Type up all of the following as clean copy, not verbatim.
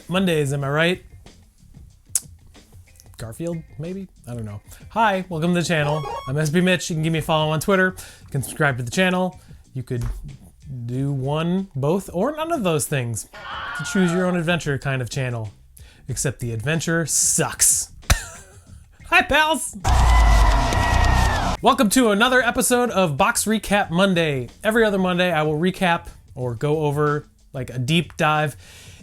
Mondays, am I right? Garfield, maybe? I don't know. Hi, welcome to the channel. I'm SB Mitch. You can give me a follow on Twitter. You can subscribe to the channel. You could do one, both, or none of those things. To choose your own adventure kind of channel. Except the adventure sucks. Hi, pals! Welcome to another episode of Box Recap Monday. Every other Monday, I will recap or go over like a deep dive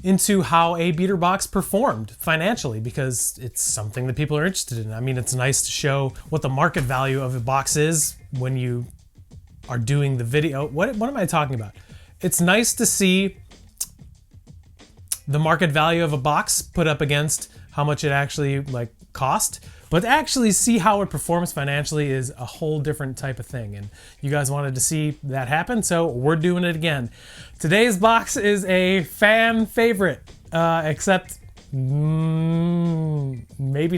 into how a beater box performed financially, because it's something that people are interested in. I mean, it's nice to show what the market value of a box is when you are doing the video. What am I talking about? It's nice to see the market value of a box put up against how much it actually like cost, but to actually see how it performs financially is a whole different type of thing. And you guys wanted to see that happen, so we're doing it again. Today's box is a fan favorite, except maybe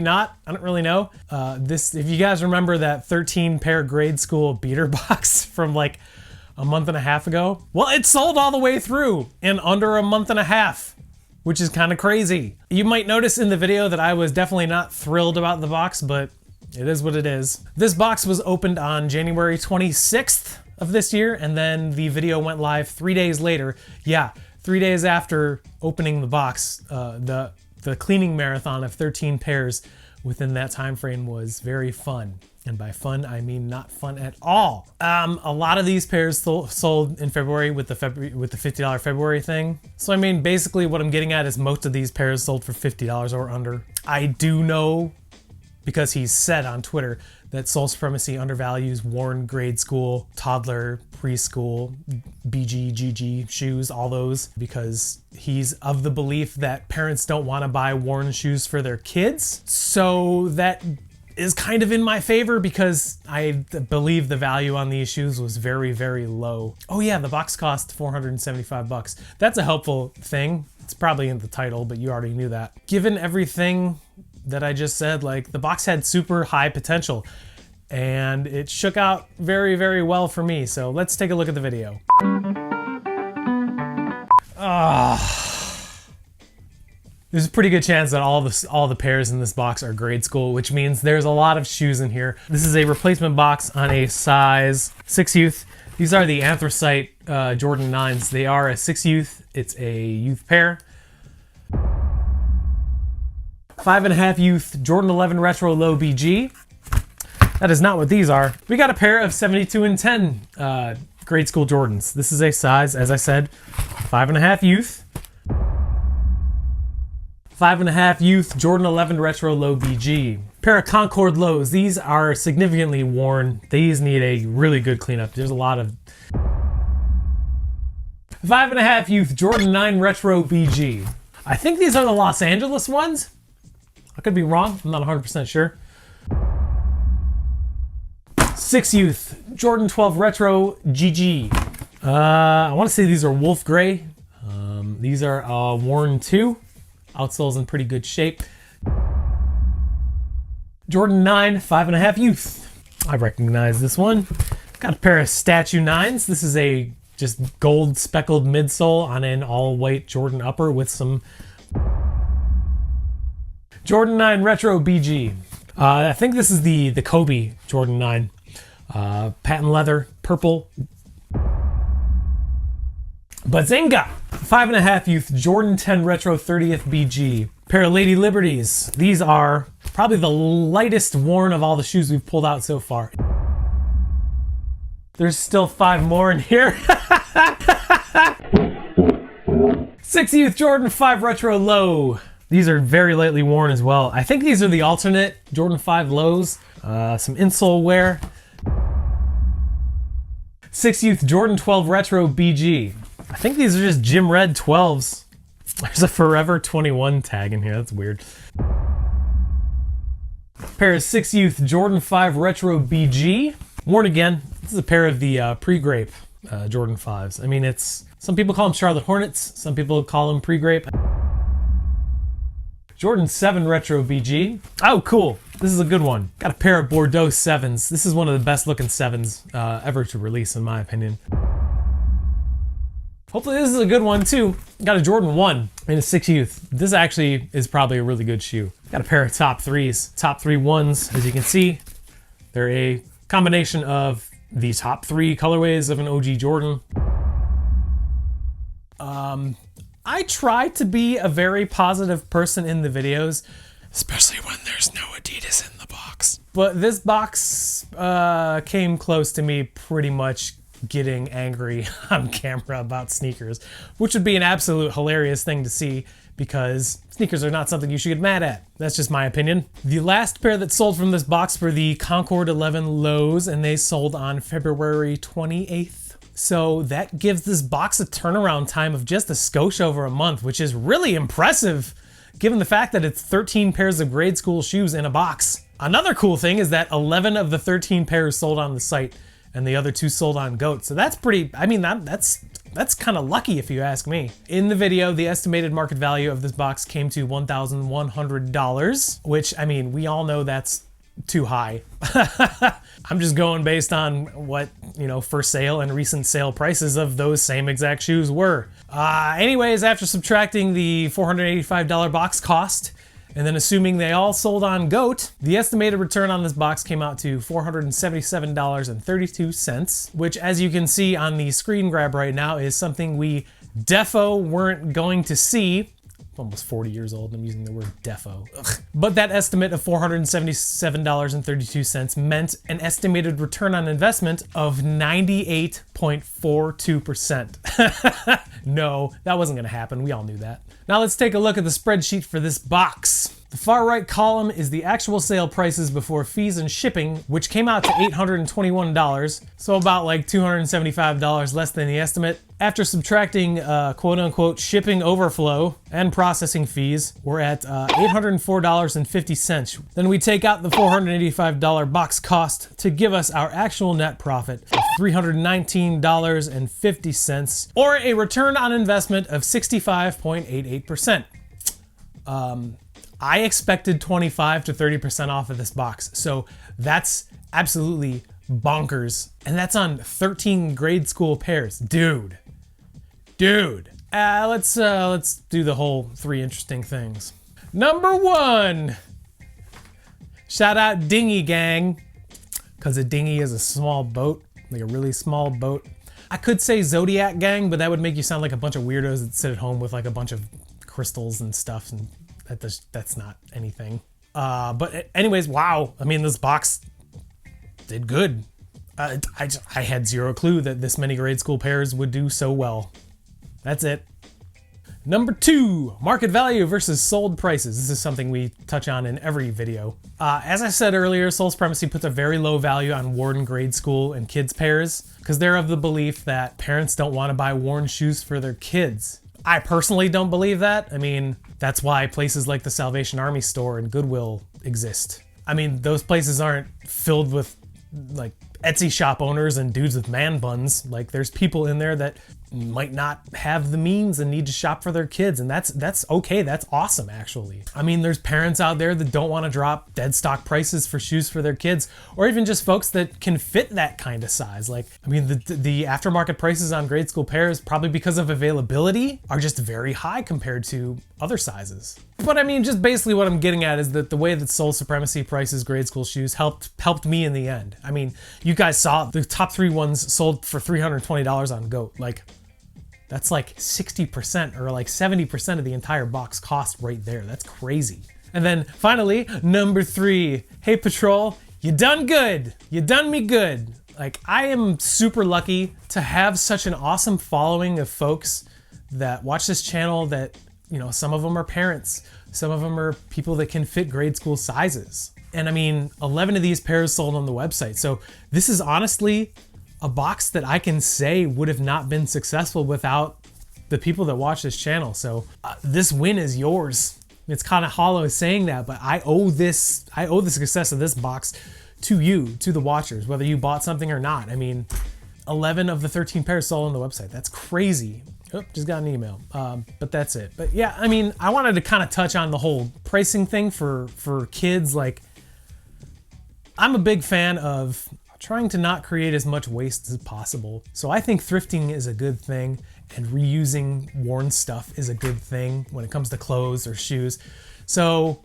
not. I don't really know. If you guys remember that 13 pair grade school beater box from like a month and a half ago, well, it sold all the way through in under a month and a half, which is kind of crazy. You might notice in the video that I was definitely not thrilled about the box, but it is what it is. This box was opened on January 26th of this year, and then the video went live 3 days later. Yeah, 3 days after opening the box. The cleaning marathon of 13 pairs within that time frame was very fun. And by fun, I mean not fun at all. A lot of these pairs sold in February with the $50 February thing. So I mean, basically what I'm getting at is most of these pairs sold for $50 or under. I do know, because he's said on Twitter, that Soul Supremacy undervalues worn grade school, toddler, preschool, BG, GG shoes, all those, because he's of the belief that parents don't want to buy worn shoes for their kids. So that is kind of in my favor, because I believe the value on these shoes was very, very low. Oh yeah, the box cost 475 bucks. That's a helpful thing. It's probably in the title, but you already knew that. Given everything that I just said, like, the box had super high potential and it shook out very, very well for me. So let's take a look at the video. There's a pretty good chance that all the pairs in this box are grade school, which means there's a lot of shoes in here. This is a replacement box on a size 6 youth. These are the Anthracite Jordan 9s. They are a 6 youth. It's a youth pair. 5.5 youth Jordan 11 Retro Low BG. That is not what these are. We got a pair of 72 and 10 grade school Jordans. This is a size, as I said, 5.5 youth. 5.5 youth Jordan 11 Retro Low BG. Pair of Concord lows. These are significantly worn. These need a really good cleanup. There's a lot of 5.5 youth Jordan 9 Retro BG. I think these are the Los Angeles ones. I could be wrong. I'm not 100% sure. 6 youth Jordan 12 Retro GG. I want to say these are wolf gray. These are worn too. Outsole's in pretty good shape. Jordan 9, 5.5 youth. I recognize this one. Got a pair of Statue 9s. This is a just gold speckled midsole on an all white Jordan upper with some Jordan 9 Retro BG. I think this is the Kobe Jordan 9. Patent leather, purple. Bazinga! 5.5 youth Jordan 10 Retro 30th BG. Pair of Lady Liberties. These are probably the lightest worn of all the shoes we've pulled out so far. There's still 5 more in here. 6 youth Jordan 5 Retro Low. These are very lightly worn as well. I think these are the alternate Jordan 5 lows. Some insole wear. 6 youth Jordan 12 Retro BG. I think these are just Gym Red 12s. There's a Forever 21 tag in here. That's weird. Pair of 6 youth Jordan 5 Retro BG. Worn again. This is a pair of the pre-grape Jordan 5s. I mean, it's, some people call them Charlotte Hornets. Some people call them pre-grape. Jordan 7 Retro VG. Oh, cool. This is a good one. Got a pair of Bordeaux 7s. This is one of the best looking 7s ever to release, in my opinion. Hopefully this is a good one too. Got a Jordan 1 in a 6 Youth. This actually is probably a really good shoe. Got a pair of top 3s. Top 3 ones, as you can see. They're a combination of the top 3 colorways of an OG Jordan. I try to be a very positive person in the videos, especially when there's no Adidas in the box. But this box came close to me pretty much getting angry on camera about sneakers, which would be an absolute hilarious thing to see because sneakers are not something you should get mad at. That's just my opinion. The last pair that sold from this box were the CONCORD 11 lows, and they sold on February 28th. So that gives this box a turnaround time of just a skosh over a month, which is really impressive given the fact that it's 13 pairs of grade school shoes in a box. Another cool thing is that 11 of the 13 pairs sold on the site and the other 2 sold on GOAT. So that's pretty, I mean, that's kind of lucky if you ask me. In the video, the estimated market value of this box came to $1,100, which, I mean, we all know that's too high. I'm just going based on what, you know, for sale and recent sale prices of those same exact shoes were. Anyways, after subtracting the $485 box cost, and then assuming they all sold on GOAT, the estimated return on this box came out to $477.32, which, as you can see on the screen grab right now, is something we defo weren't going to see. I'm almost 40 years old and I'm using the word defo. Ugh. But that estimate of $477.32 meant an estimated return on investment of 98.42%. No, that wasn't gonna happen. We all knew that. Now let's take a look at the spreadsheet for this box. The far right column is the actual sale prices before fees and shipping, which came out to $821, so about like $275 less than the estimate. After subtracting quote-unquote shipping overflow and processing fees, we're at $804.50. Then we take out the $485 box cost to give us our actual net profit of $319.50, or a return on investment of 65.88%. I expected 25 to 30% off of this box, so that's absolutely bonkers. And that's on 13 grade school pairs. Dude. Let's do the whole 3 interesting things. Number 1, shout out Dinghy gang, because a dinghy is a small boat, like a really small boat. I could say Zodiac gang, but that would make you sound like a bunch of weirdos that sit at home with like a bunch of crystals and stuff, and that's not anything. But anyways, wow. I mean, this box did good. I had zero clue that this many grade school pairs would do so well. That's it. Number 2, market value versus sold prices. This is something we touch on in every video. As I said earlier, Soul Supremacy puts a very low value on worn grade school and kids pairs because they're of the belief that parents don't want to buy worn shoes for their kids. I personally don't believe that. I mean, that's why places like the Salvation Army store and Goodwill exist. I mean, those places aren't filled with like Etsy shop owners and dudes with man buns. Like, there's people in there that might not have the means and need to shop for their kids, and that's okay. That's awesome, actually. I mean, there's parents out there that don't want to drop dead stock prices for shoes for their kids, or even just folks that can fit that kind of size. Like, I mean, the aftermarket prices on grade school pairs, probably because of availability, are just very high compared to other sizes. But I mean, just basically what I'm getting at is that the way that Soul Supremacy prices grade school shoes helped me in the end. I mean, you guys saw the top 3 ones sold for $320 on GOAT. Like, that's like 60% or like 70% of the entire box cost right there. That's crazy. And then finally, number 3, hey Patrol, you done good. You done me good. Like, I am super lucky to have such an awesome following of folks that watch this channel that, you know, some of them are parents, some of them are people that can fit grade school sizes. And I mean, 11 of these pairs sold on the website. So this is honestly a box that I can say would have not been successful without the people that watch this channel. So this win is yours. It's kind of hollow saying that, but I owe the success of this box to you, to the watchers, whether you bought something or not. I mean, 11 of the 13 pairs sold on the website. That's crazy. Oh, just got an email. But that's it. But yeah, I mean, I wanted to kind of touch on the whole pricing thing for kids. Like, I'm a big fan of trying to not create as much waste as possible. So I think thrifting is a good thing, and reusing worn stuff is a good thing when it comes to clothes or shoes. So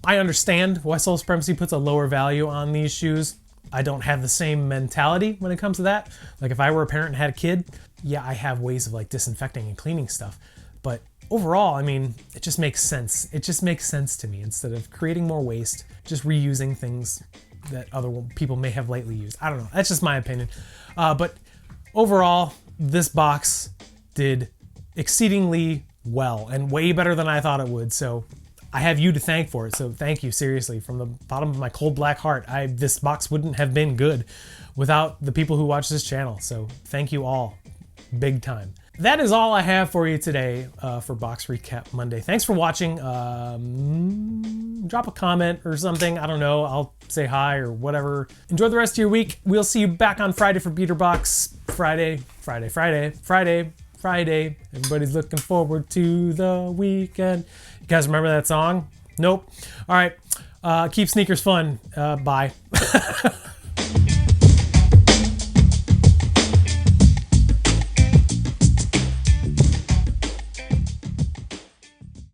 I understand why Soul Supremacy puts a lower value on these shoes. I don't have the same mentality when it comes to that. Like, if I were a parent and had a kid, yeah, I have ways of like disinfecting and cleaning stuff. But overall, I mean, it just makes sense. It just makes sense to me. Instead of creating more waste, just reusing things that other people may have lightly used. I don't know. That's just my opinion. But overall, this box did exceedingly well and way better than I thought it would. So I have you to thank for it. So thank you, seriously, from the bottom of my cold black heart. This box wouldn't have been good without the people who watch this channel. So thank you all, big time. That is all I have for you today for Box Recap Monday. Thanks for watching. Drop a comment or something. I don't know. I'll say hi or whatever. Enjoy the rest of your week. We'll see you back on Friday for Beater Box. Friday. Everybody's looking forward to the weekend. You guys remember that song? Nope. All right. Keep sneakers fun. Bye.